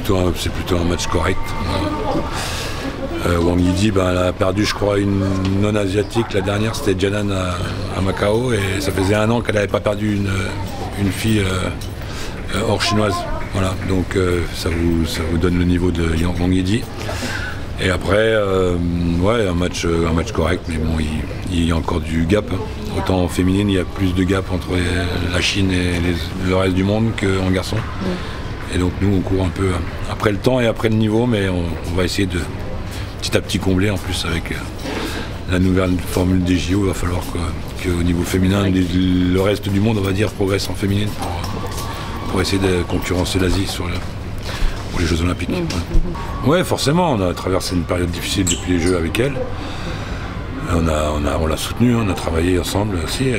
plutôt un match correct. Wang Yidi, elle a perdu, je crois, une non-asiatique. La dernière, c'était Jianan à Macao. Et ça faisait 1 an qu'elle n'avait pas perdu une fille hors chinoise. Voilà, donc ça vous donne le niveau de Wang Yidi. Et après, ouais, un match correct, mais bon, il y a encore du gap. Autant en féminine, il y a plus de gap entre la Chine et le reste du monde qu'en garçon. Et donc nous, on court un peu après le temps et après le niveau, mais on va essayer de petit à petit combler. En plus, avec la nouvelle formule des JO, il va falloir qu'au niveau féminin, le reste du monde, on va dire, progresse en féminine pour essayer de concurrencer l'Asie pour les Jeux Olympiques. Ouais, forcément, on a traversé une période difficile depuis les Jeux avec elle. On l'a soutenue, on a travaillé ensemble aussi. Et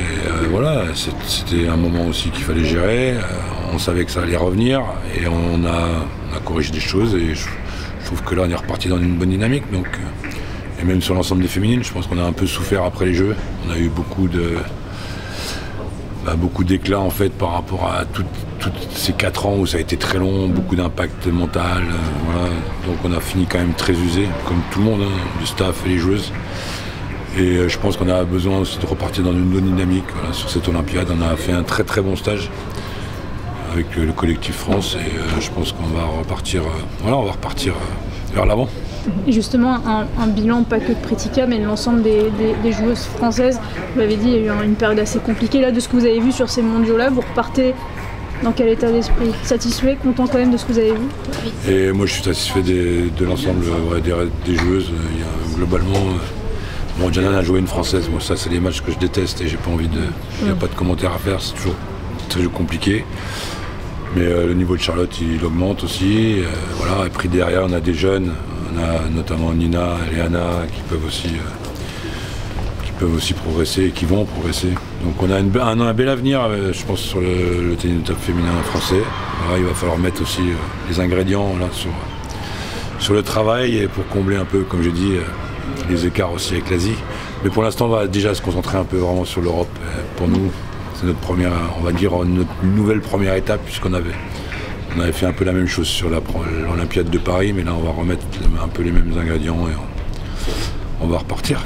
voilà, c'était un moment aussi qu'il fallait gérer. On savait que ça allait revenir et on a corrigé des choses. Et je trouve que là, on est reparti dans une bonne dynamique. Donc, et même sur l'ensemble des féminines, je pense qu'on a un peu souffert après les Jeux. On a eu beaucoup d'éclats en fait par rapport à toutes ces 4 ans où ça a été très long, beaucoup d'impact mental. Voilà. Donc on a fini quand même très usé, comme tout le monde, le staff et les joueuses. Et je pense qu'on a besoin aussi de repartir dans une bonne dynamique. Voilà, sur cette Olympiade, on a fait un très très bon stage avec le collectif France et je pense qu'on va repartir, vers l'avant. Et justement, un bilan pas que de Pretica, mais de l'ensemble des joueuses françaises. Vous l'avez dit, il y a eu une période assez compliquée. Là, de ce que vous avez vu sur ces mondiaux-là, vous repartez dans quel état d'esprit? Satisfait, content quand même de ce que vous avez vu? Et moi, je suis satisfait de l'ensemble des joueuses. Globalement, bon, Jianan a joué une française. Bon, ça, c'est des matchs que je déteste et j'ai pas envie de. Il n'y a pas de commentaires à faire, c'est toujours très compliqué. Mais le niveau de Charlotte, il augmente aussi. Voilà. Et puis derrière, on a des jeunes. On a notamment Nina et Léana qui peuvent aussi progresser et qui vont progresser. Donc on a un bel avenir, je pense, sur le tennis de table féminin français. Voilà, il va falloir mettre aussi les ingrédients là, sur le travail et pour combler un peu, comme j'ai dit, les écarts aussi avec l'Asie. Mais pour l'instant, on va déjà se concentrer un peu vraiment sur l'Europe. Pour nous, c'est notre première, on va dire, notre nouvelle première étape puisqu'on avait fait un peu la même chose sur l'Olympiade de Paris, mais là on va remettre un peu les mêmes ingrédients et on va repartir.